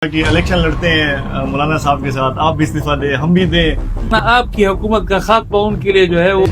کہ الیکشن لڑتے ہیں مولانا صاحب کے ساتھ، آپ بھی استعفیٰ دیں، ہم بھی دیں. آپ کی حکومت کا خاتمہ ان کے لیے جو ہے وہ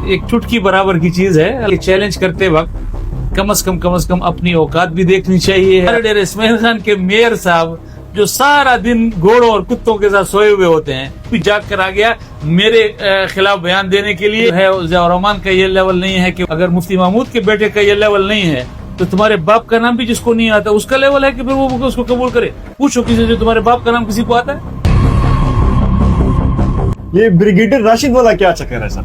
ایک چٹکی برابر کی چیز ہے. چیلنج کرتے وقت کم از کم اپنی اوقات بھی دیکھنی چاہیے. ڈیر اسماعیل خان کے میئر صاحب جو سارا دن گھوڑوں اور کتوں کے ساتھ سوئے ہوئے ہوتے ہیں، بھی جاگ کر آ گیا میرے خلاف بیان دینے کے لیے. ضیاء الرحمان کا یہ لیول نہیں ہے کہ اگر مفتی محمود کے بیٹے کا یہ لیول نہیں ہے تو تمہارے باپ کا نام بھی جس کو نہیں آتا اس کا لیول ہے کہ پھر وہ اس کو قبول کرے. پوچھو کسی سے تمہارے باپ کا نام کسی کو آتا ہے؟ یہ بریگیڈیئر راشد والا کیا چکر ہے سر؟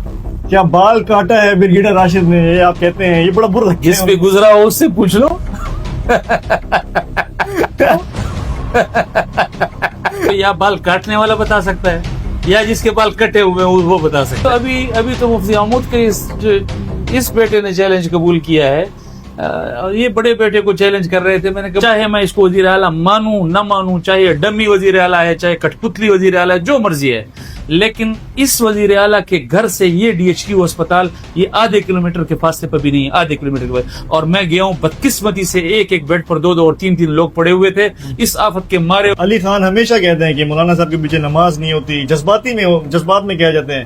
کیا بال کاٹا ہے بریگیڈیئر راشد نے؟ یہ آپ کہتے ہیں، یہ بڑا برا لگتا ہے. جس پہ گزرا ہو اس سے پوچھ لو. یا بال کاٹنے والا بتا سکتا ہے یا جس کے بال کٹے ہوئے وہ بتا سکتا ہے. ابھی تو مفتی محمود کے اس بیٹے نے چیلنج قبول کیا ہے. یہ بڑے بیٹے کو چیلنج کر رہے تھے. میں نے کہا چاہے میں اس کو وزیر اعلیٰ مانوں نہ مانوں، چاہے ڈمی وزیر اعلیٰ ہے، چاہے کٹپتلی وزیر اعلیٰ ہے، جو مرضی ہے، لیکن اس وزیر اعلیٰ کے گھر سے یہ DHQ اسپتال یہ آدھے کلومیٹر کے فاصلے پر بھی نہیں ہے، آدھے کلومیٹر کے. اور میں گیا ہوں، بدقسمتی سے ایک بیڈ پر 2 اور 3 لوگ پڑے ہوئے تھے اس آفت کے مارے. علی خان ہمیشہ کہتے ہیں کہ مولانا صاحب کے پیچھے نماز نہیں ہوتی، جذبات میں کہہ جاتے ہیں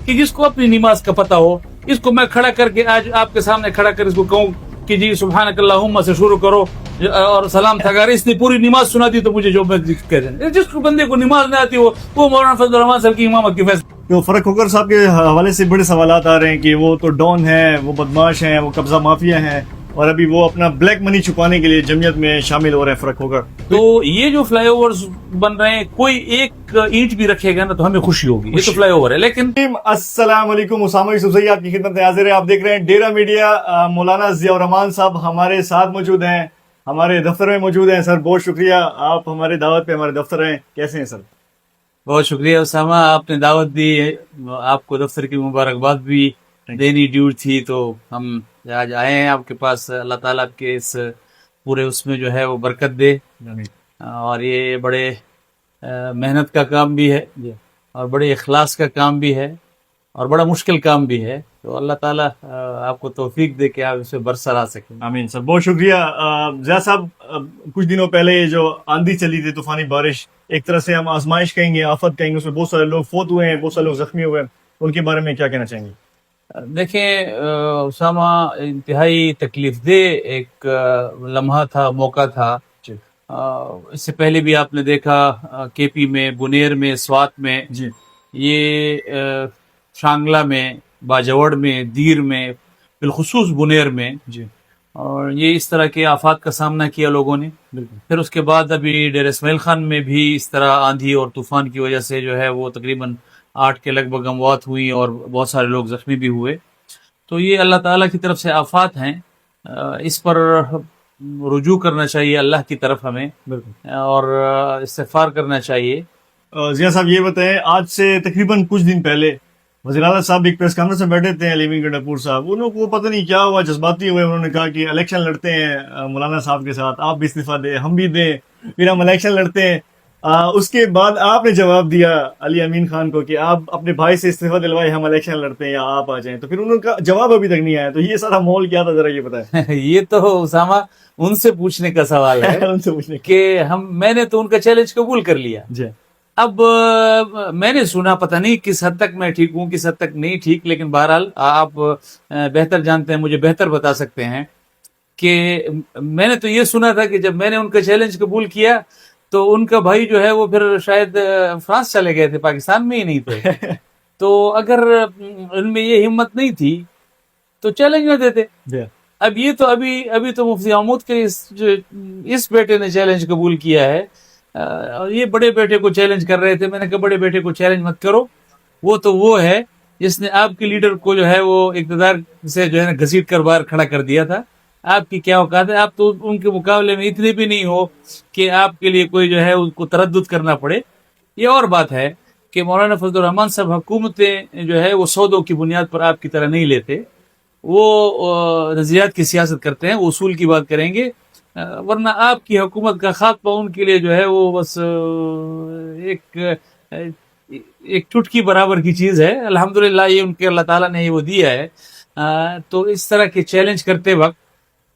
کہ جس کو اپنی نماز کا پتہ ہو، اس کو میں کھڑا کر کے آج آپ کے سامنے کھڑا کر اس کو کہوں کہ جی سبحانک اللہم سے شروع کرو اور سلام تھا. اگر اس نے پوری نماز سنا دی تو مجھے جو میں کہہ دیں. جس کو بندے کو نماز نہیں آتی وہ مولانا فضل الرحمان صاحب کی امامت کی فیصلہ. تو فرق کھوکر صاحب کے حوالے سے بڑے سوالات آ رہے ہیں کہ وہ تو ڈون ہیں، وہ بدماش ہیں، وہ قبضہ مافیا ہیں، اور ابھی وہ اپنا بلیک منی چھپانے کے لیے جمعیت میں شامل ہو رہے ہیں. فرق کھوکر تو یہ جو فلائی اوورز بن رہے ہیں، کوئی ایک اینٹ بھی رکھے گا نا تو ہمیں خوشی ہوگی. یہ تو فلائی اوور ہے. لیکن السلام علیکم، اسامہ یوسف زئی آپ کی خدمت میں حاضر ہے. آپ دیکھ رہے ہیں ڈیرا میڈیا. مولانا ضیاء الرحمان صاحب ہمارے ساتھ موجود ہیں، ہمارے دفتر میں موجود ہیں. سر بہت شکریہ، آپ ہمارے دعوت پہ ہمارے دفتر ہیں. کیسے ہیں سر؟ بہت شکریہ اسامہ، آپ نے دعوت دی، آپ کو دفتر کی مبارکباد بھی دینی ڈیو تھی، تو ہم آج آئے ہیں آپ کے پاس. اللہ تعالیٰ آپ کے اس پورے اس میں جو ہے وہ برکت دے. اور یہ بڑے محنت کا کام بھی ہے اور بڑے اخلاص کا کام بھی ہے اور بڑا مشکل کام بھی ہے. تو اللہ تعالیٰ آپ کو توفیق دے کہ آپ اس سے برسر آ سکیں. آمین سر، بہت شکریہ. ضیاء صاحب، کچھ دنوں پہلے جو آندھی چلی تھی، طوفانی بارش، ایک طرح سے ہم آزمائش کہیں گے، آفت کہیں گے، اس میں بہت سارے لوگ فوت ہوئے ہیں، بہت سارے لوگ زخمی ہوئے ہیں. ان کے بارے میں کیا کہنا چاہیں گے؟ دیکھیں اسامہ، انتہائی تکلیف دہ ایک لمحہ تھا، موقع تھا. اس سے پہلے بھی آپ نے دیکھا KP میں، بنیر میں، سوات میں، یہ شانگلہ میں، باجوڑ میں، دیر میں، بالخصوص بنیر میں، اور یہ اس طرح کے آفات کا سامنا کیا لوگوں نے. پھر اس کے بعد ابھی ڈیر اسماعیل خان میں بھی اس طرح آندھی اور طوفان کی وجہ سے جو ہے وہ تقریباً 8 کے لگ بھگ اموات ہوئی اور بہت سارے لوگ زخمی بھی ہوئے. تو یہ اللہ تعالیٰ کی طرف سے آفات ہیں، اس پر رجوع کرنا چاہیے اللہ کی طرف ہمیں، اور استغفار کرنا چاہیے. ضیاء صاحب یہ بتائیں، آج سے تقریباً کچھ دن پہلے وزیر اعلیٰ صاحب ایک پریس کانفرنس میں بیٹھے تھے، علی گنڈاپور صاحب، انہوں کو پتہ نہیں کیا ہوا، جذباتی ہوئے، انہوں نے کہا کہ الیکشن لڑتے ہیں مولانا صاحب کے ساتھ، آپ بھی استعفیٰ دیں، ہم بھی دیں، پھر ہم الیکشن لڑتے ہیں. اس کے بعد آپ نے جواب دیا علی امین خان کو کہ آپ اپنے بھائی سے استعفیٰ دلوائے، ہم الیکشن لڑتے ہیں یا آپ آ جائیں. تو پھر انہوں کا جواب ابھی تک نہیں آیا. تو یہ سارا ماحول کیا تھا، ذرا یہ بتائیں. یہ تو اسامہ ان سے پوچھنے کا سوال ہے ان سے پوچھنے کہ میں نے تو ان کا چیلنج قبول کر لیا. اب میں نے سنا، پتہ نہیں کس حد تک میں ٹھیک ہوں، کس حد تک نہیں ٹھیک، لیکن بہرحال آپ بہتر جانتے ہیں، مجھے بہتر بتا سکتے ہیں کہ میں نے تو یہ سنا تھا کہ جب میں نے ان کا چیلنج قبول کیا تو ان کا بھائی جو ہے وہ پھر شاید فرانس چلے گئے تھے، پاکستان میں ہی نہیں تھے. تو اگر ان میں یہ ہمت نہیں تھی تو چیلنج نہ دیتے. اب یہ تو ابھی تو مفتی محمود کے اس بیٹے نے چیلنج قبول کیا ہے. یہ بڑے بیٹے کو چیلنج کر رہے تھے. میں نے کہا بڑے بیٹے کو چیلنج مت کرو، وہ تو وہ ہے جس نے آپ کے لیڈر کو جو ہے وہ اقتدار سے جو ہے نا گھسیٹ کر باہر کھڑا کر دیا تھا. آپ کی کیا اوقات ہے؟ آپ تو ان کے مقابلے میں اتنے بھی نہیں ہو کہ آپ کے لیے کوئی جو ہے ان کو تردد کرنا پڑے. یہ اور بات ہے کہ مولانا فضل الرحمان صاحب حکومتیں جو ہے وہ سودوں کی بنیاد پر آپ کی طرح نہیں لیتے، وہ نظریات کی سیاست کرتے ہیں، وہ اصول کی بات کریں گے. ورنہ آپ کی حکومت کا خاتمہ ان کے لیے جو ہے وہ بس ایک چٹکی برابر کی چیز ہے. الحمدللہ یہ ان کے اللہ تعالیٰ نے یہ وہ دیا ہے. تو اس طرح کے چیلنج کرتے وقت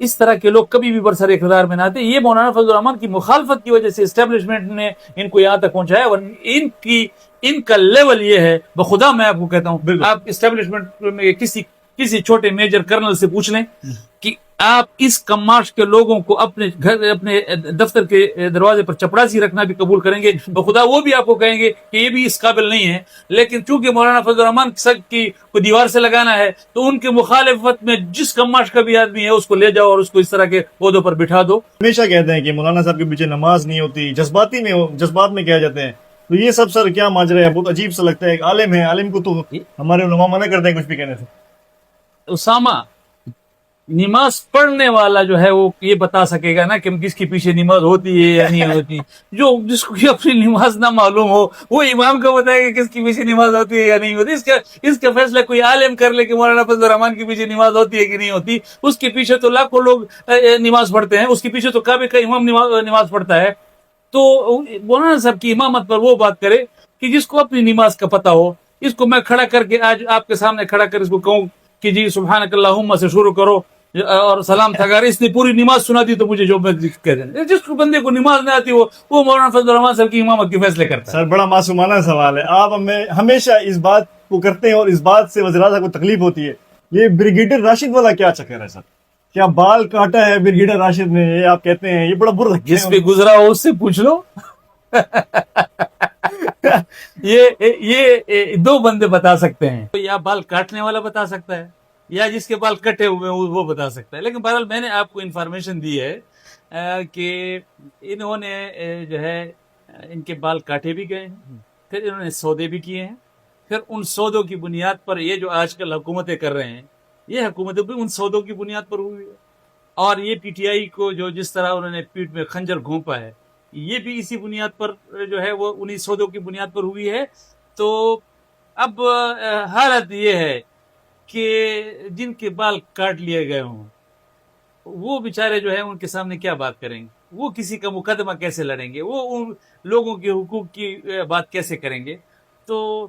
اس طرح کے لوگ کبھی بھی برسر اقتدار میں نہ آتے. یہ مولانا فضل الرحمان کی مخالفت کی وجہ سے اسٹیبلشمنٹ نے ان کو یہاں تک پہنچایا. اور ان کا لیول یہ ہے, بخدا میں آپ کو کہتا ہوں, آپ اسٹیبلشمنٹ میں کسی چھوٹے میجر کرنل سے پوچھ لیں کہ آپ اس کماش کے لوگوں کو اپنے گھر, اپنے دفتر کے دروازے پر چپڑاسی رکھنا بھی قبول کریں گے, بخدا وہ بھی آپ کو کہیں گے کہ یہ بھی اس قابل نہیں ہے. لیکن چونکہ مولانا فضل الرحمان کی کو دیوار سے لگانا ہے, تو ان کے مخالفت میں جس کماش کا بھی آدمی ہے اس کو لے جاؤ اور اس کو اس طرح کے عہدوں پر بٹھا دو. ہمیشہ کہتے ہیں کہ مولانا صاحب کے پیچھے نماز نہیں ہوتی, جذبات میں کہہ جاتے ہیں. تو یہ سب سر کیا ماجرا ہے؟ بہت عجیب سا لگتا ہے. ایک عالم ہے, عالم کو تو ہمارے علماء منع کرتے ہیں کچھ بھی کہنے سے. اسامہ, نماز پڑھنے والا جو ہے وہ یہ بتا سکے گا نا کہ کس کے پیچھے نماز ہوتی ہے یا نہیں ہوتی. جس کو اپنی نماز نہ معلوم ہو وہ امام کو بتائے کہ کس کے پیچھے نماز ہوتی ہے یا نہیں ہوتی. اس کا فیصلہ کوئی عالم کر لے کہ مولانا فضل الرحمان کے پیچھے نماز ہوتی ہے کہ نہیں ہوتی. اس کے پیچھے تو لاکھوں لوگ نماز پڑھتے ہیں, اس کے پیچھے تو کعبے کا امام نماز پڑھتا ہے. تو مولانا صاحب کی امامت پر وہ بات کرے کہ جس کو اپنی نماز کا پتہ ہو. اس کو میں کھڑا کر کے آج آپ کے سامنے کھڑا کر اس کو کہوں کہ جی سبحانک اللہم سے شروع کرو اور سلام تھا, اگر اس نے پوری نماز سنا دی تو مجھے جو میں کہہ دیں. جس کو بندے کو نماز نہیں آتی وہ مولانا فضل الرحمان صاحب کی امامت کے فیصلے کرتا ہے. سر بڑا معصومانہ سوال ہے. آپ ہمیشہ اس بات کو کرتے ہیں اور اس بات سے وزیر اعظم کو تکلیف ہوتی ہے. یہ بریگیڈیئر راشد والا کیا چکر ہے سر؟ کیا بال کاٹا ہے بریگیڈیئر راشد نے؟ یہ آپ کہتے ہیں, یہ بڑا برا لگتا ہے. جس پہ گزرا ہو اس سے پوچھ لو. یہ دو بندے بتا سکتے ہیں, یا بال کاٹنے والا بتا سکتا ہے یا جس کے بال کٹے ہوئے وہ بتا سکتا ہے. لیکن بہرحال میں نے آپ کو انفارمیشن دی ہے کہ انہوں نے جو ہے ان کے بال کاٹے بھی گئے ہیں, پھر انہوں نے سودے بھی کیے ہیں, پھر ان سودوں کی بنیاد پر یہ جو آج کل حکومتیں کر رہے ہیں, یہ حکومتیں بھی ان سودوں کی بنیاد پر ہوئی ہے. اور یہ پی ٹی آئی کو جس طرح انہوں نے پیٹ میں خنجر گھونپا ہے, یہ بھی اسی بنیاد پر جو ہے وہ انہی سودوں کی بنیاد پر ہوئی ہے. تو اب حالت یہ ہے کہ جن کے بال کاٹ لیے گئے ہوں وہ بیچارے جو ہے ان کے سامنے کیا بات کریں گے, وہ کسی کا مقدمہ کیسے لڑیں گے, وہ ان لوگوں کے حقوق کی بات کیسے کریں گے. تو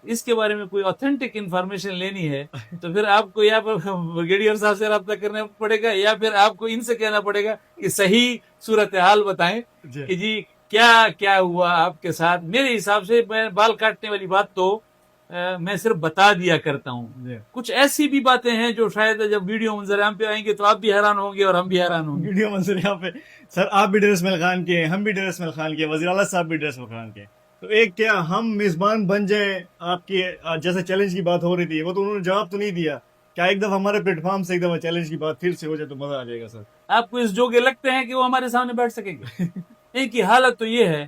اس کے بارے میں کوئی آتھینٹک انفارمیشن لینی ہے تو پھر آپ کو یا بریگیڈیئر صاحب سے رابطہ کرنا پڑے گا, یا پھر آپ کو ان سے کہنا پڑے گا کہ صحیح صورتحال بتائیں کہ جی کیا ہوا آپ کے ساتھ. میرے حساب سے میں بال کاٹنے والی بات تو میں صرف بتا دیا کرتا ہوں. کچھ ایسی بھی باتیں ہیں جو شاید جب ویڈیو منظر عام پہ آئیں گے تو آپ بھی حیران ہوں گے اور ہم بھی حیران ہوں گے. ویڈیو منظر عام پہ سر آپ بھی ڈیر اسماعیل خان کے, ہم بھی ڈیر اسماعیل خان کے, وزیر اعلیٰ صاحب بھی ڈیر اسماعیل خان کے. تو ایک کیا ہم میزبان بن جائیں آپ کی, جیسے چیلنج کی بات ہو رہی تھی, وہ تو انہوں نے جواب تو نہیں دیا. کیا ایک دفعہ ہمارے پلیٹ فارم سے ایک دفعہ چیلنج کی بات پھر سے ہو جائے تو مزہ آ جائے گا سر. آپ کو اس جوگے لگتے ہیں کہ وہ ہمارے سامنے بیٹھ سکیں گے؟ ان کی حالت تو یہ ہے.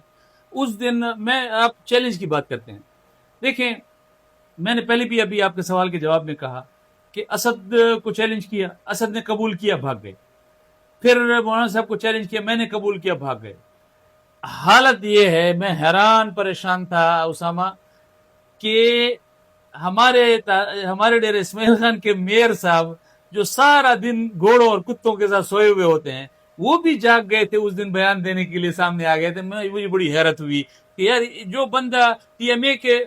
اس دن میں آپ چیلنج کی بات کرتے ہیں, دیکھیں میں نے پہلے بھی ابھی آپ کے سوال کے جواب میں کہا کہ اسد کو چیلنج کیا, اسد نے قبول کیا, بھاگ گئے. پھر مولانا صاحب کو چیلنج کیا, میں نے قبول کیا, بھاگ گئے. حالت یہ ہے, میں حیران پریشان تھا اسامہ کہ ہمارے ڈیرے اسماعیل خان کے میئر صاحب جو سارا دن گھوڑوں اور کتوں کے ساتھ سوئے ہوئے ہوتے ہیں, وہ بھی جاگ گئے تھے اس دن بیان دینے کے لیے سامنے آ گئے تھے. مجھے بڑی حیرت ہوئی کہ یار جو بندہ ٹی ایم اے کے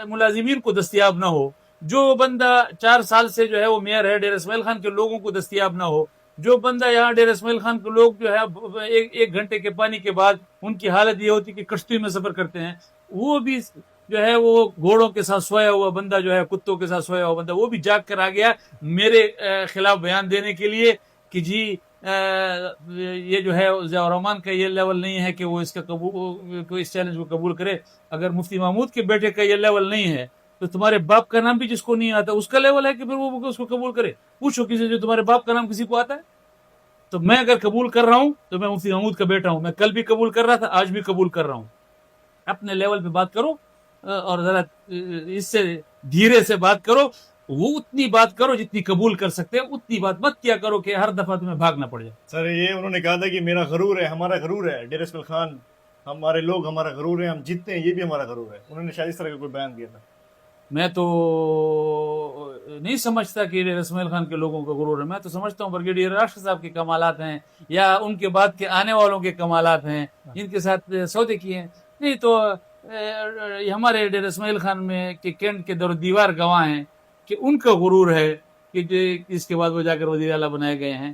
ملازمین کو دستیاب نہ ہو, جو بندہ 4 سال سے جو ہے وہ میئر ہے, ڈیرہ اسماعیل خان کے لوگوں کو دستیاب نہ ہو, جو بندہ یہاں ڈیرہ اسماعیل خان کے لوگ جو ہے ایک گھنٹے کے پانی کے بعد ان کی حالت یہ ہوتی کہ کشتی میں سفر کرتے ہیں, وہ بھی جو ہے وہ گھوڑوں کے ساتھ سویا ہوا بندہ جو ہے, کتوں کے ساتھ سویا ہوا بندہ, وہ بھی جاگ کر آ گیا میرے خلاف بیان دینے کے لیے کہ جی یہ جو ہے ضیاء الرحمان کا یہ لیول نہیں ہے کہ وہ اس چیلنج کو قبول کرے. اگر مفتی محمود کے بیٹے کا یہ لیول نہیں ہے تو تمہارے باپ کا نام بھی جس کو نہیں آتا اس کا لیول ہے کہ پھر وہ اس کو قبول کرے. پوچھو کسی جو تمہارے باپ کا نام کسی کو آتا ہے. تو میں اگر قبول کر رہا ہوں تو میں مفتی محمود کا بیٹا ہوں. میں کل بھی قبول کر رہا تھا, آج بھی قبول کر رہا ہوں. اپنے لیول پہ بات کرو اور ذرا اس سے دھیرے سے بات کرو. وہ اتنی بات کرو جتنی قبول کر سکتے ہیں, اتنی بات مت کیا کرو کہ ہر دفعہ تمہیں بھاگنا پڑ جائے. سر یہ انہوں نے کہا تھا کہ میرا غرور ہے, ہمارا غرور ہے, ڈیرہ اسماعیل خان ہمارے لوگ ہمارا غرور ہے, ہم جیتتے ہیں یہ بھی ہمارا غرور ہے. انہوں نے شاید اس طرح کا کوئی بیان دیا تھا. میں تو نہیں سمجھتا کہ ڈیرہ اسماعیل خان کے لوگوں کا غرور ہے. میں تو سمجھتا ہوں بریگیڈیئر راشد صاحب کے کمالات ہیں یا ان کے بعد کے آنے والوں کے کمالات ہیں جن کے ساتھ سودے کیے ہیں. نہیں تو ہمارے ڈیرہ اسماعیل خان میں کہ کینٹ کے دور دیوار گواہ ہیں کہ ان کا غرور ہے کہ اس کے بعد وہ جا کر وزیر اعلیٰ بنائے گئے ہیں.